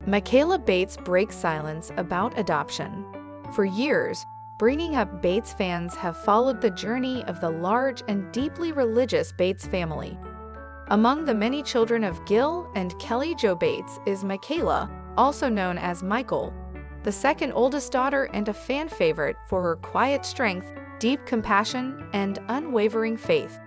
Michaela Bates breaks silence about adoption. For years, Bringing Up Bates fans have followed the journey of the large and deeply religious Bates family. Among the many children of Gil and Kelly Jo Bates is Michaela, also known as Michael, the second oldest daughter and a fan favorite for her quiet strength, deep compassion, and unwavering faith.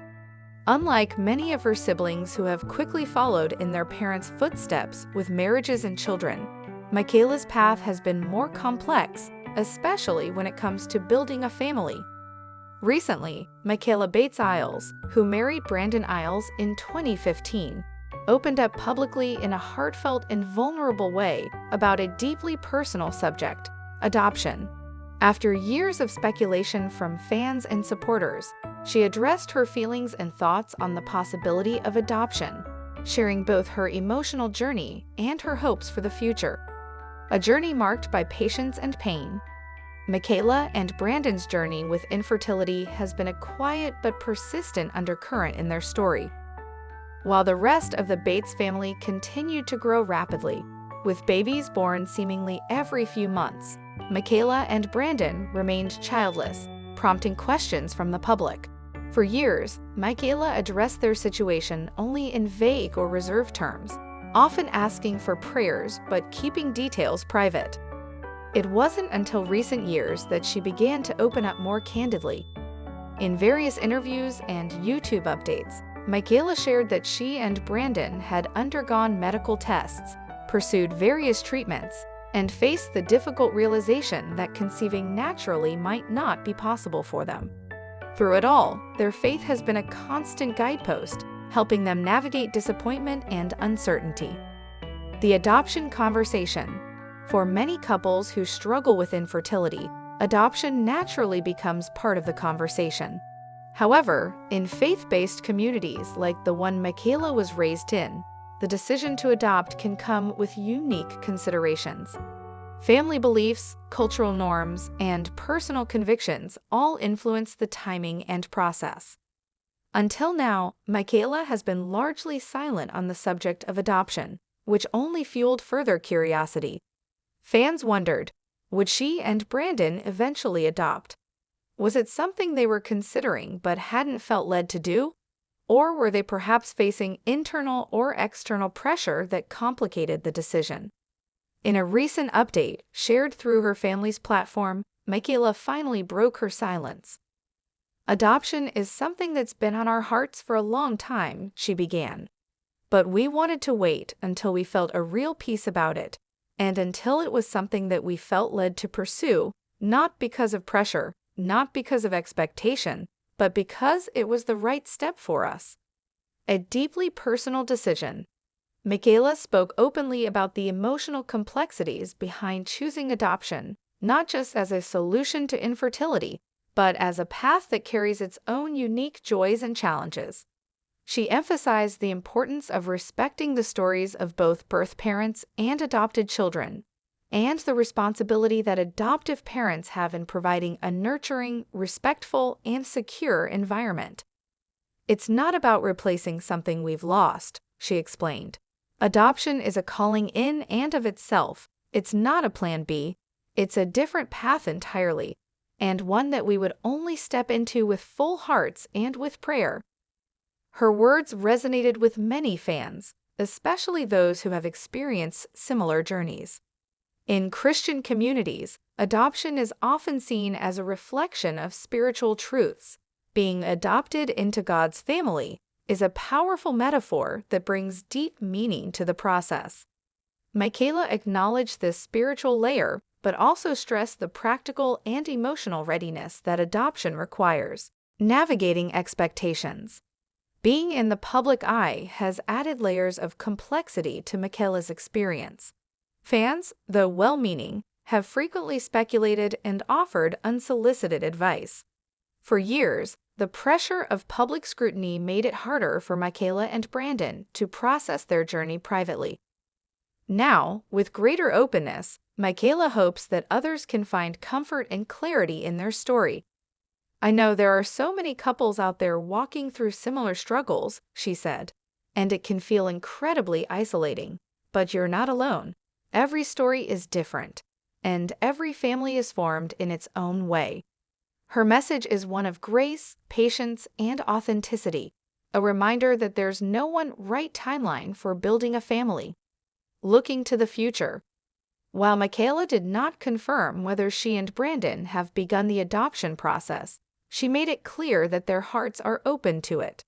Unlike many of her siblings who have quickly followed in their parents' footsteps with marriages and children, Michaela's path has been more complex, especially when it comes to building a family. Recently, Michaela Bates Isles, who married Brandon Isles in 2015, opened up publicly in a heartfelt and vulnerable way about a deeply personal subject, adoption. After years of speculation from fans and supporters, she addressed her feelings and thoughts on the possibility of adoption, sharing both her emotional journey and her hopes for the future. A journey marked by patience and pain. Michaela and Brandon's journey with infertility has been a quiet but persistent undercurrent in their story. While the rest of the Bates family continued to grow rapidly, with babies born seemingly every few months, Michaela and Brandon remained childless, prompting questions from the public. For years, Michaela addressed their situation only in vague or reserved terms, often asking for prayers but keeping details private. It wasn't until recent years that she began to open up more candidly. In various interviews and YouTube updates, Michaela shared that she and Brandon had undergone medical tests, pursued various treatments, and faced the difficult realization that conceiving naturally might not be possible for them. Through it all, their faith has been a constant guidepost, helping them navigate disappointment and uncertainty. The adoption conversation. For many couples who struggle with infertility, adoption naturally becomes part of the conversation. However, in faith-based communities like the one Michaela was raised in, the decision to adopt can come with unique considerations. Family beliefs, cultural norms, and personal convictions all influence the timing and process. Until now, Michaela has been largely silent on the subject of adoption, which only fueled further curiosity. Fans wondered, would she and Brandon eventually adopt? Was it something they were considering but hadn't felt led to do? Or were they perhaps facing internal or external pressure that complicated the decision? In a recent update shared through her family's platform, Michaela finally broke her silence. Adoption is something that's been on our hearts for a long time, she began. But we wanted to wait until we felt a real peace about it, and until it was something that we felt led to pursue, not because of pressure, not because of expectation, but because it was the right step for us. A deeply personal decision. Michaela spoke openly about the emotional complexities behind choosing adoption, not just as a solution to infertility, but as a path that carries its own unique joys and challenges. She emphasized the importance of respecting the stories of both birth parents and adopted children, and the responsibility that adoptive parents have in providing a nurturing, respectful, and secure environment. It's not about replacing something we've lost, she explained. Adoption is a calling in and of itself. It's not a plan B. It's a different path entirely, and one that we would only step into with full hearts and with prayer. Her words resonated with many fans, especially those who have experienced similar journeys. In Christian communities, adoption is often seen as a reflection of spiritual truths. Being adopted into God's family is a powerful metaphor that brings deep meaning to the process. Michaela acknowledged this spiritual layer, but also stressed the practical and emotional readiness that adoption requires. Navigating expectations. Being in the public eye has added layers of complexity to Michaela's experience. Fans, though well-meaning, have frequently speculated and offered unsolicited advice. For years, the pressure of public scrutiny made it harder for Michaela and Brandon to process their journey privately. Now, with greater openness, Michaela hopes that others can find comfort and clarity in their story. I know there are so many couples out there walking through similar struggles, she said, and it can feel incredibly isolating. But you're not alone. Every story is different, and every family is formed in its own way. Her message is one of grace, patience, and authenticity, a reminder that there's no one right timeline for building a family. Looking to the future. While Michaela did not confirm whether she and Brandon have begun the adoption process, she made it clear that their hearts are open to it.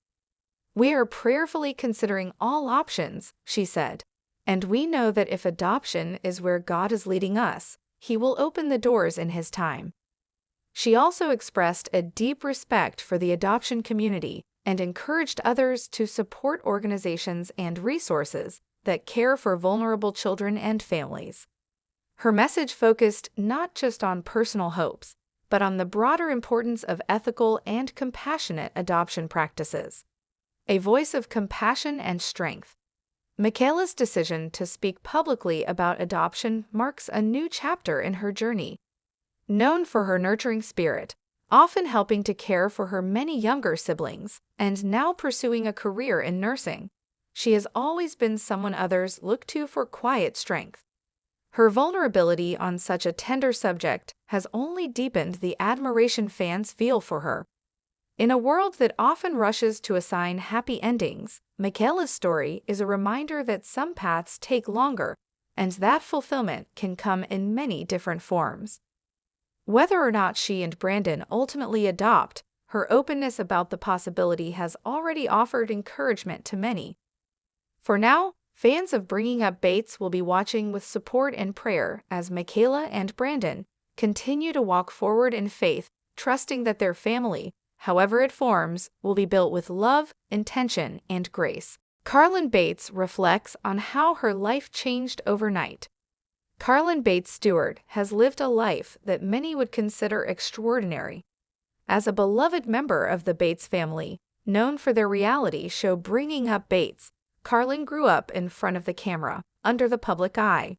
"We are prayerfully considering all options," she said, "and we know that if adoption is where God is leading us, He will open the doors in His time." She also expressed a deep respect for the adoption community and encouraged others to support organizations and resources that care for vulnerable children and families. Her message focused not just on personal hopes, but on the broader importance of ethical and compassionate adoption practices. A voice of compassion and strength. Michaela's decision to speak publicly about adoption marks a new chapter in her journey. Known for her nurturing spirit, often helping to care for her many younger siblings, and now pursuing a career in nursing, she has always been someone others look to for quiet strength. Her vulnerability on such a tender subject has only deepened the admiration fans feel for her. In a world that often rushes to assign happy endings, Michaela's story is a reminder that some paths take longer, and that fulfillment can come in many different forms. Whether or not she and Brandon ultimately adopt, her openness about the possibility has already offered encouragement to many. For now, fans of Bringing Up Bates will be watching with support and prayer as Michaela and Brandon continue to walk forward in faith, trusting that their family, however it forms, will be built with love, intention, and grace. Carlin Bates reflects on how her life changed overnight. Carlin Bates Stewart has lived a life that many would consider extraordinary. As a beloved member of the Bates family, known for their reality show Bringing Up Bates, Carlin grew up in front of the camera, under the public eye.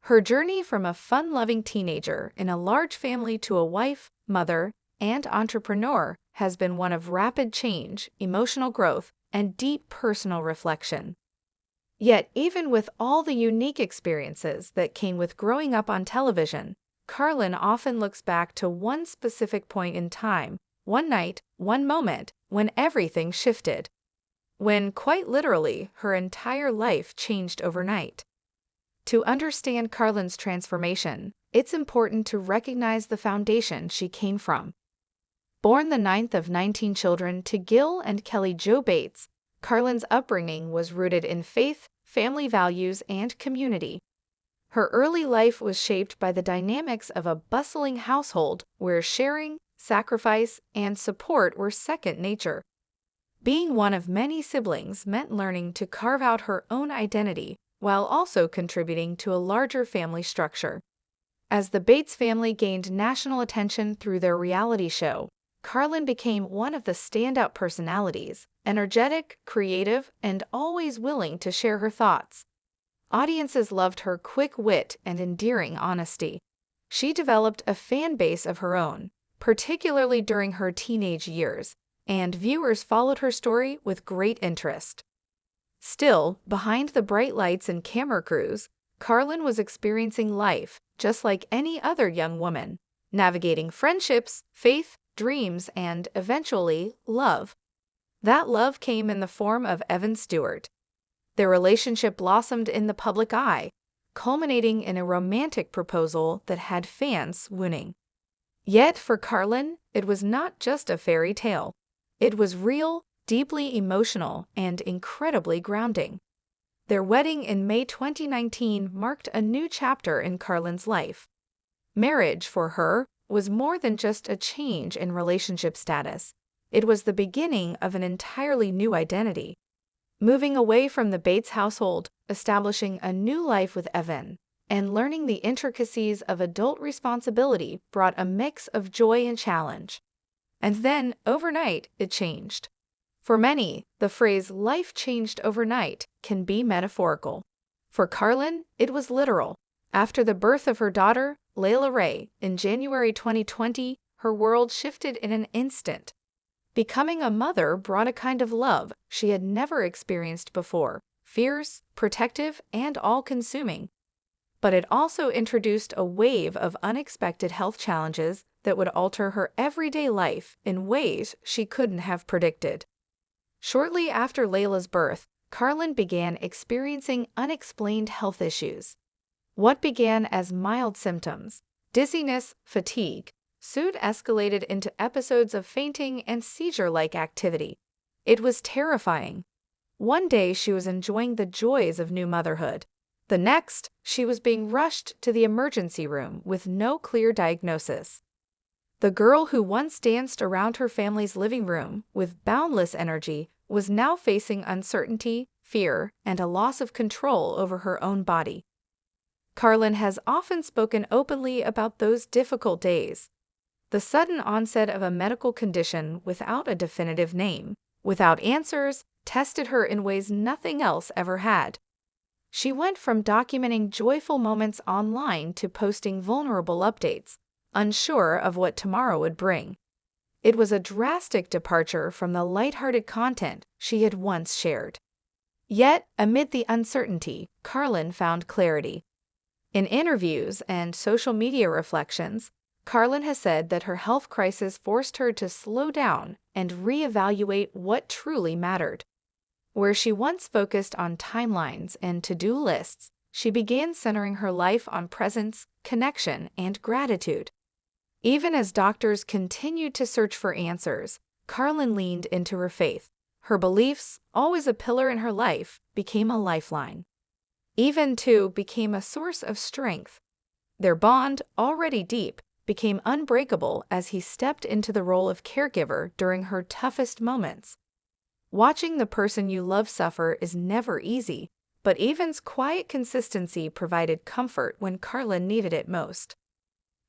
Her journey from a fun-loving teenager in a large family to a wife, mother, and entrepreneur has been one of rapid change, emotional growth, and deep personal reflection. Yet, even with all the unique experiences that came with growing up on television, Carlin often looks back to one specific point in time, one night, one moment, when everything shifted. When, quite literally, her entire life changed overnight. To understand Carlin's transformation, it's important to recognize the foundation she came from. Born the ninth of 19 children to Gil and Kelly Jo Bates, Carlin's upbringing was rooted in faith, family values, and community. Her early life was shaped by the dynamics of a bustling household where sharing, sacrifice, and support were second nature. Being one of many siblings meant learning to carve out her own identity while also contributing to a larger family structure. As the Bates family gained national attention through their reality show, Carlin became one of the standout personalities, energetic, creative, and always willing to share her thoughts. Audiences loved her quick wit and endearing honesty. She developed a fan base of her own, particularly during her teenage years, and viewers followed her story with great interest. Still, behind the bright lights and camera crews, Carlin was experiencing life just like any other young woman, navigating friendships, faith, dreams, and, eventually, love. That love came in the form of Evan Stewart. Their relationship blossomed in the public eye, culminating in a romantic proposal that had fans swooning. Yet for Carlin, it was not just a fairy tale. It was real, deeply emotional, and incredibly grounding. Their wedding in May 2019 marked a new chapter in Carlin's life. Marriage, for her, was more than just a change in relationship status. It was the beginning of an entirely new identity. Moving away from the Bates household, establishing a new life with Evan, and learning the intricacies of adult responsibility brought a mix of joy and challenge. And then, overnight, it changed. For many, the phrase "life changed overnight" can be metaphorical. For Carlin, it was literal. After the birth of her daughter, Layla Ray, in January 2020, her world shifted in an instant. Becoming a mother brought a kind of love she had never experienced before, fierce, protective, and all-consuming. but it also introduced a wave of unexpected health challenges that would alter her everyday life in ways she couldn't have predicted. Shortly after Layla's birth, Carlin began experiencing unexplained health issues. What began as mild symptoms, dizziness, fatigue, soon escalated into episodes of fainting and seizure-like activity. It was terrifying. One day she was enjoying the joys of new motherhood. The next, she was being rushed to the emergency room with no clear diagnosis. The girl who once danced around her family's living room with boundless energy was now facing uncertainty, fear, and a loss of control over her own body. Carlin has often spoken openly about those difficult days. The sudden onset of a medical condition without a definitive name, without answers, tested her in ways nothing else ever had. She went from documenting joyful moments online to posting vulnerable updates, unsure of what tomorrow would bring. It was a drastic departure from the lighthearted content she had once shared. Yet, amid the uncertainty, Carlin found clarity. In interviews and social media reflections, Carlin has said that her health crisis forced her to slow down and reevaluate what truly mattered. Where she once focused on timelines and to-do lists, she began centering her life on presence, connection, and gratitude. Even as doctors continued to search for answers, Carlin leaned into her faith. Her beliefs, always a pillar in her life, became a lifeline. Even two became a source of strength. Their bond, already deep, became unbreakable as he stepped into the role of caregiver during her toughest moments. Watching the person you love suffer is never easy, but Evan's quiet consistency provided comfort when Carlin needed it most.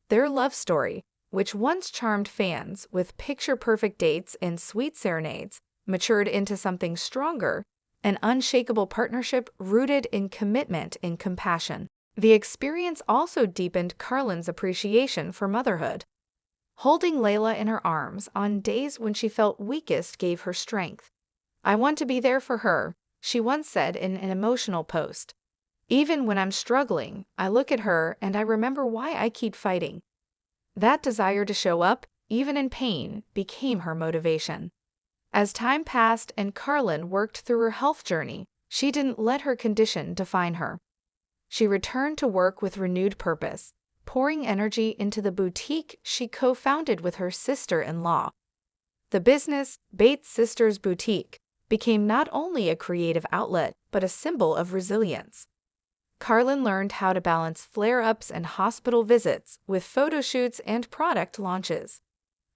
Their love story, which once charmed fans with picture-perfect dates and sweet serenades, matured into something stronger, an unshakable partnership rooted in commitment and compassion. The experience also deepened Carlin's appreciation for motherhood. Holding Layla in her arms on days when she felt weakest gave her strength. "I want to be there for her," she once said in an emotional post. "Even when I'm struggling, I look at her and I remember why I keep fighting." That desire to show up, even in pain, became her motivation. As time passed and Carlin worked through her health journey, she didn't let her condition define her. She returned to work with renewed purpose, pouring energy into the boutique she co-founded with her sister-in-law. The business, Bates Sisters Boutique, became not only a creative outlet, but a symbol of resilience. Carlin learned how to balance flare-ups and hospital visits with photo shoots and product launches.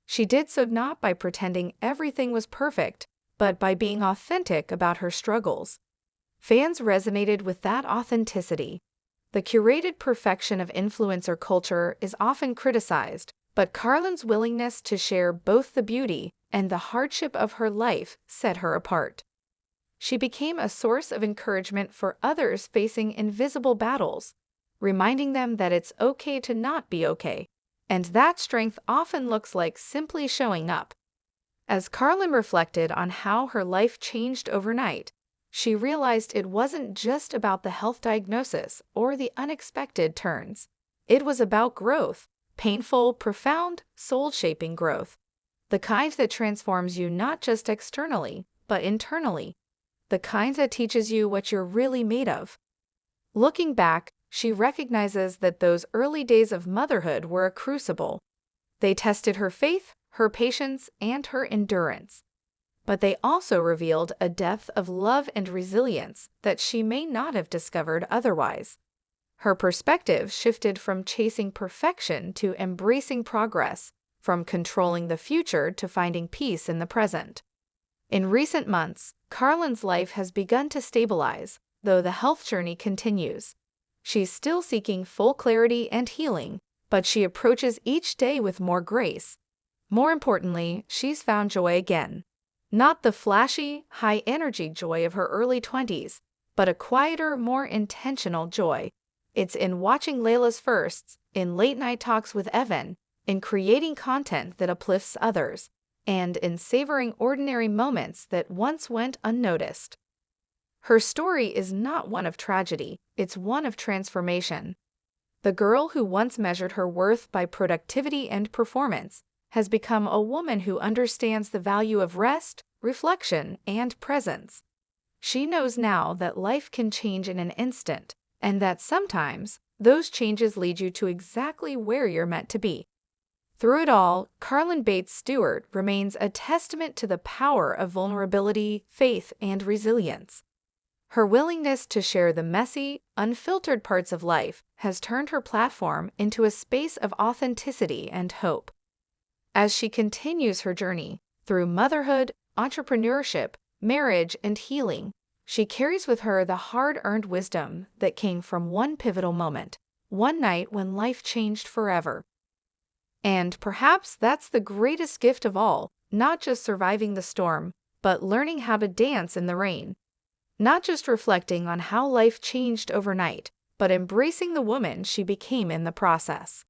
She did so not by pretending everything was perfect, but by being authentic about her struggles. Fans resonated with that authenticity. The curated perfection of influencer culture is often criticized, but Carlin's willingness to share both the beauty and the hardship of her life set her apart. She became a source of encouragement for others facing invisible battles, reminding them that it's okay to not be okay, and that strength often looks like simply showing up. As Carlin reflected on how her life changed overnight, she realized it wasn't just about the health diagnosis or the unexpected turns. It was about growth, painful, profound, soul-shaping growth. The kind that transforms you not just externally, but internally. The kind that teaches you what you're really made of. Looking back, she recognizes that those early days of motherhood were a crucible. They tested her faith, her patience, and her endurance. But they also revealed a depth of love and resilience that she may not have discovered otherwise. Her perspective shifted from chasing perfection to embracing progress, from controlling the future to finding peace in the present. In recent months, Carlin's life has begun to stabilize, though the health journey continues. She's still seeking full clarity and healing, but she approaches each day with more grace. More importantly, she's found joy again. Not the flashy, high-energy joy of her early 20s, but a quieter, more intentional joy. It's in watching Layla's firsts, in late-night talks with Evan, in creating content that uplifts others, and in savoring ordinary moments that once went unnoticed. Her story is not one of tragedy, it's one of transformation. The girl who once measured her worth by productivity and performance has become a woman who understands the value of rest, reflection, and presence. She knows now that life can change in an instant, and that sometimes those changes lead you to exactly where you're meant to be. Through it all, Carlin Bates Stewart remains a testament to the power of vulnerability, faith, and resilience. Her willingness to share the messy, unfiltered parts of life has turned her platform into a space of authenticity and hope. As she continues her journey through motherhood, entrepreneurship, marriage, and healing, she carries with her the hard-earned wisdom that came from one pivotal moment, one night when life changed forever. And perhaps that's the greatest gift of all, not just surviving the storm, but learning how to dance in the rain. Not just reflecting on how life changed overnight, but embracing the woman she became in the process.